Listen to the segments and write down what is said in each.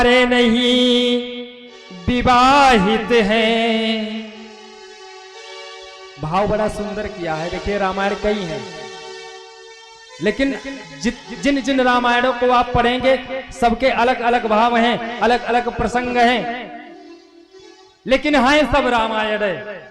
कुंवारे नहीं विवाहित हैं। भाव बड़ा सुंदर किया है। देखिए रामायण कई हैं, लेकिन जिन जिन रामायणों को आप पढ़ेंगे सबके अलग अलग भाव हैं, अलग अलग प्रसंग हैं, लेकिन हैं सब रामायण है।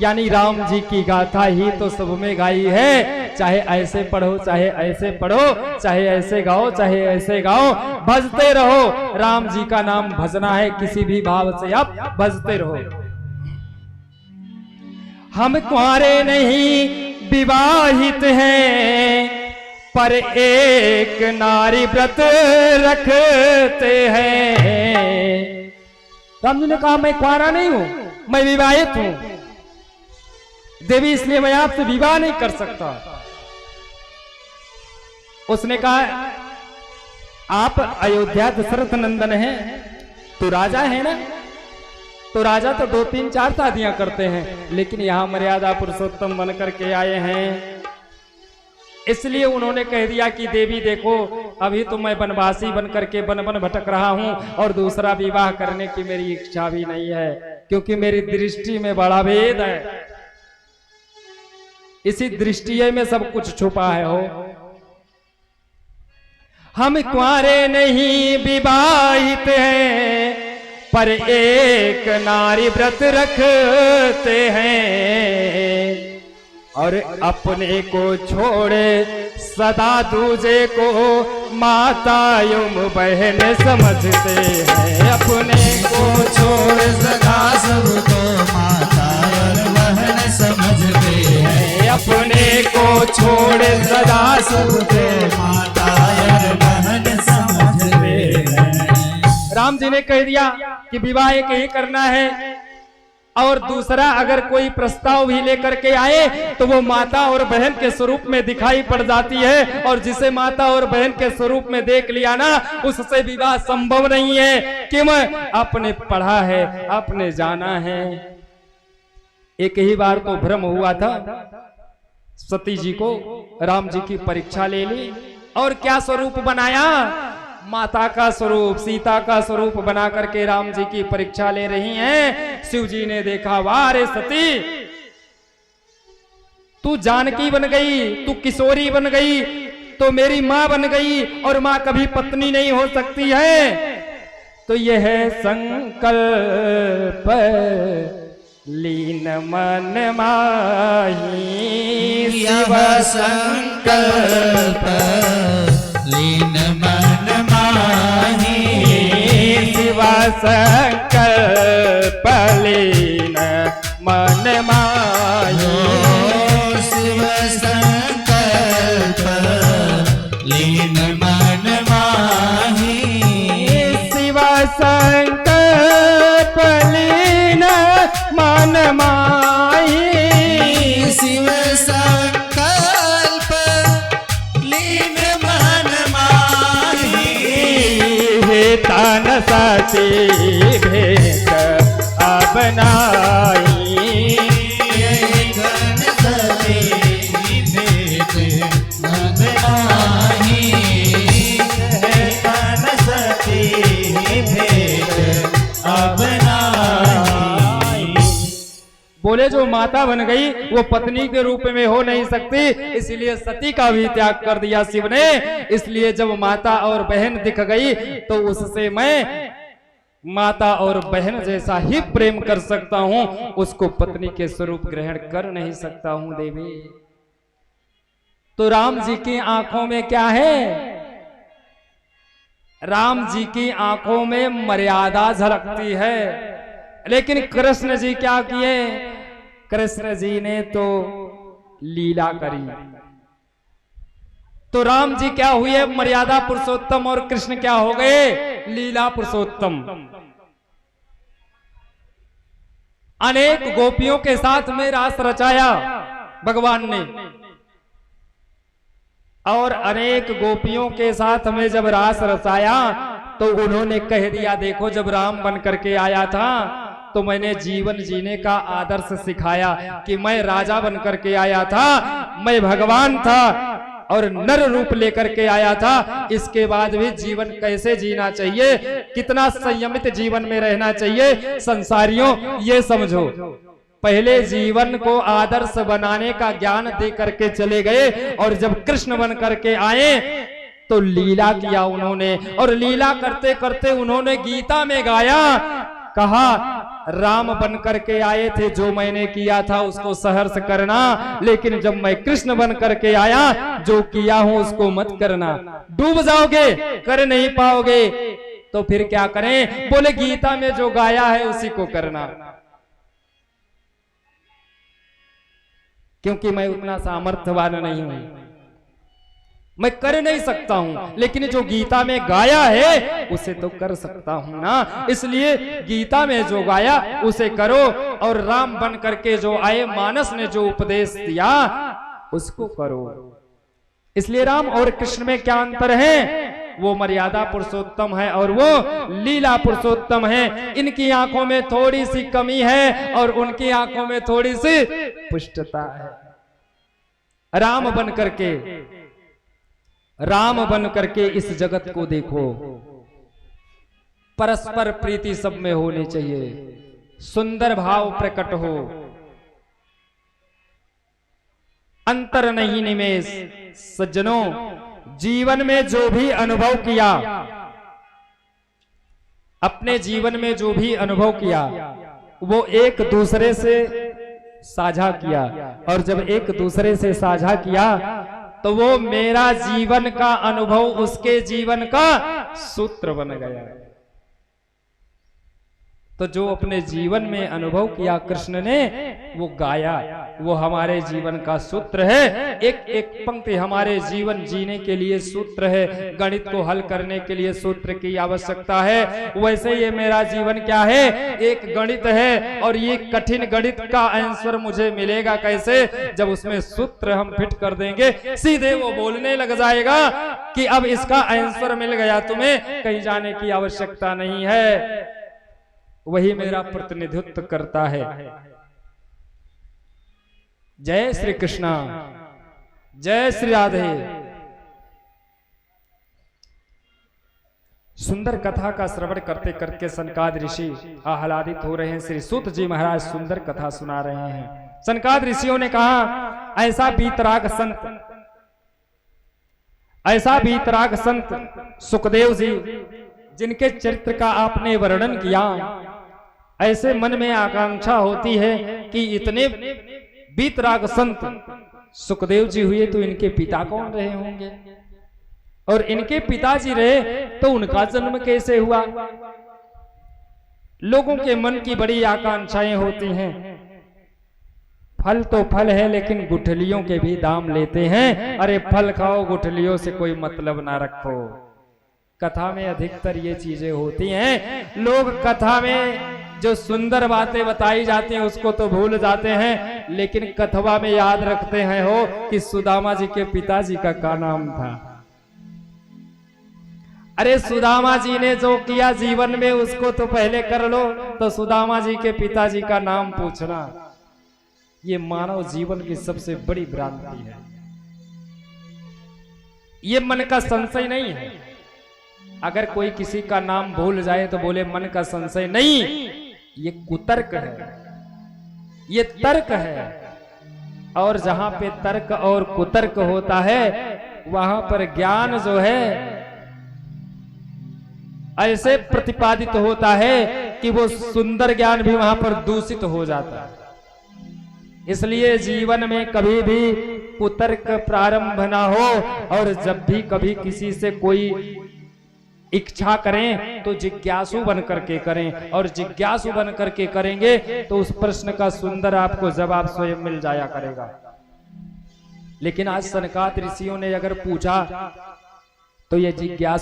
यानी राम जी की गाथा ही तो सब में गाई है। चाहे ऐसे पढ़ो, चाहे ऐसे पढ़ो, चाहे ऐसे गाओ, चाहे ऐसे गाओ, भजते रहो। राम जी का नाम भजना है, किसी भी भाव से आप भजते रहो। हम कुंवारे नहीं विवाहित हैं, पर एक नारी व्रत रखते हैं। राम जी ने कहा मैं कुंवारा नहीं हूं, मैं विवाहित हूं। देवी इसलिए मैं आपसे विवाह नहीं कर सकता। उसने कहा आप अयोध्या दशरथ नंदन हैं, तो राजा है ना, तो राजा तो 2 3 4 शादियां करते हैं, लेकिन यहां मर्यादा पुरुषोत्तम बन करके आए हैं। इसलिए उन्होंने कह दिया कि देवी देखो, अभी तो मैं वनवासी बन करके वन वन भटक रहा हूं और दूसरा विवाह करने की मेरी इच्छा भी नहीं है, क्योंकि मेरी दृष्टि में बड़ा भेद है। इसी दृष्टि में सब कुछ छुपा है। हो हम कुंवारे नहीं विवाहित हैं, पर एक नारी व्रत रखते हैं, और अपने को छोड़े सदा दूजे को माता एवं बहन समझते हैं। अपने को छोड़े सदा सबको माता और बहन समझते हैं। अपने को छोड़े सदा सबको माता और बहन समझते हैं। राम जी ने कह दिया कि विवाह एक ही करना है, और दूसरा अगर कोई प्रस्ताव भी लेकर के आए तो वो माता और बहन के स्वरूप में दिखाई पड़ जाती है, और जिसे माता और बहन के स्वरूप में देख लिया ना, उससे विवाह संभव नहीं है। क्यों? आपने पढ़ा है, आपने जाना है। एक ही बार तो भ्रम हुआ था, सती जी को राम जी की परीक्षा ले ली और क्या स्वरूप बनाया? माता का स्वरूप, सीता का स्वरूप बना करके राम जी की परीक्षा ले रही हैं। शिव जी ने देखा, वाह रे सती, तू जानकी बन गई, तू किशोरी बन गई, तो मेरी मां बन गई, और मां कभी पत्नी नहीं हो सकती है। तो यह संकल्प लीन मन माही, शिव संकल्प लीन मन माही, शिव संकल्प लीन मन माही, शिव संकल्प लीन मन माही, शिव संकल्प लीन मन माही, शिव संकल्प लीन मन माही। तन सती भेंट अब नाई, तन सती भेंट अब नाई, तन सती भेंट अब नाई। बोले जो माता बन गई वो पत्नी के रूप में हो नहीं सकती, इसलिए सती का भी त्याग कर दिया शिव ने। इसलिए जब माता और बहन दिख गई तो उससे मैं माता और बहन जैसा ही प्रेम कर सकता हूं, उसको पत्नी के स्वरूप ग्रहण कर नहीं सकता हूं देवी। तो राम जी की आंखों में क्या है? राम जी की आंखों में मर्यादा झलकती है, लेकिन कृष्ण जी क्या किए? कृष्ण जी ने तो लीला करी। तो राम जी क्या हुए? मर्यादा पुरुषोत्तम, और कृष्ण क्या हो गए? लीला पुरुषोत्तम। अनेक गोपियों के साथ में रास रचाया भगवान ने, और अनेक गोपियों के साथ में जब रास रचाया तो उन्होंने कह दिया, देखो जब राम बन करके आया था तो मैंने जीवन जीने का आदर्श सिखाया कि मैं राजा बन करके आया था, मैं भगवान था, और नर रूप लेकर के आया था। इसके बाद भी जीवन कैसे जीना चाहिए, कितना संयमित जीवन में रहना चाहिए, संसारियों ये समझो। पहले जीवन को आदर्श बनाने का ज्ञान दे करके चले गए, और जब कृष्ण बन करके आए तो लीला किया उन्होंने, और लीला करते करते उन्होंने गीता में गाया, कहा राम बन करके आए थे, जो मैंने किया था उसको सहर्ष करना, लेकिन जब मैं कृष्ण बन करके आया, जो किया हूं उसको मत करना, डूब जाओगे, कर नहीं पाओगे। तो फिर क्या करें? बोले गीता में जो गाया है उसी को करना, क्योंकि मैं उतना सामर्थ्यवान नहीं हूं, मैं कर नहीं सकता हूं, लेकिन जो गीता में गाया है उसे तो कर सकता हूं ना। इसलिए गीता में जो गाया उसे करो, और राम बन करके जो आए, मानस ने जो उपदेश दिया उसको करो। इसलिए राम और कृष्ण में क्या अंतर है? वो मर्यादा पुरुषोत्तम है और वो लीला पुरुषोत्तम है। इनकी आंखों में थोड़ी सी कमी है और उनकी आंखों में थोड़ी सी पुष्टता है। राम बन करके इस जगत को देखो, परस्पर प्रीति सब में होनी चाहिए, सुंदर भाव प्रकट हो, अंतर नहीं निमेष। सज्जनों, जीवन में जो भी अनुभव किया, अपने जीवन में जो भी अनुभव किया, वो एक दूसरे से साझा किया, और जब एक दूसरे से साझा किया तो वो मेरा जीवन का अनुभव उसके जीवन का सूत्र बन गया। तो जो अपने जीवन में अनुभव किया कृष्ण ने, वो गाया, वो हमारे जीवन का सूत्र है। एक एक पंक्ति हमारे जीवन जीने के लिए सूत्र है, गणित को हल करने के लिए सूत्र की आवश्यकता है। वैसे ये मेरा जीवन क्या है? एक गणित है, और ये कठिन गणित का आंसर मुझे मिलेगा कैसे? जब उसमें सूत्र हम फिट कर देंगे, सीधे वो बोलने लग जाएगा कि अब इसका आंसर मिल गया, तुम्हें कहीं जाने की आवश्यकता नहीं है। वही मेरा प्रतिनिधित्व करता है। जय श्री कृष्णा, जय श्री राधे। सुंदर कथा का श्रवण करते करते सनकादिक ऋषि आह्लादित हो रहे हैं। श्री सूत जी महाराज सुंदर कथा सुना रहे हैं। सनकादिक ऋषियों ने कहा, ऐसा वीतराग संत सुखदेव जी, जिनके चरित्र का आपने वर्णन किया, ऐसे मन में आकांक्षा होती है कि इतने वीतराग संत सुखदेव जी हुए तो इनके पिता कौन रहे होंगे, और इनके पिताजी रहे तो उनका जन्म कैसे हुआ। लोगों के मन की बड़ी आकांक्षाएं होती हैं। फल तो फल है, लेकिन गुठलियों के भी दाम लेते हैं। अरे फल खाओ, गुठलियों से कोई मतलब ना रखो। कथा में अधिकतर ये चीजें होती हैं। लोग कथा में जो सुंदर बातें बताई जाती हैं उसको तो भूल जाते हैं, लेकिन कथवा में याद रखते हैं हो कि सुदामा जी के पिताजी का क्या नाम था। अरे सुदामा जी ने जो किया जीवन में उसको तो पहले कर लो, तो सुदामा जी के पिताजी का नाम पूछना, ये मानव जीवन की सबसे बड़ी भ्रांति है। ये मन का संशय नहीं है। अगर कोई किसी का नाम भूल जाए तो बोले मन का संशय नहीं, ये कुतर्क है, ये तर्क है। और जहां पे तर्क और कुतर्क होता है, वहां पर ज्ञान जो है ऐसे प्रतिपादित होता है कि वो सुंदर ज्ञान भी वहां पर दूषित हो जाता है। इसलिए जीवन में कभी भी कुतर्क प्रारंभ ना हो, और जब भी कभी किसी से कोई इच्छा करें तो जिज्ञासु बन करके करें, और जिज्ञासु बन करके करेंगे तो उस प्रश्न का सुंदर आपको जवाब स्वयं मिल जाया करेगा। लेकिन आज सनकादिक ऋषियों ने अगर पूछा तो ये जिज्ञासु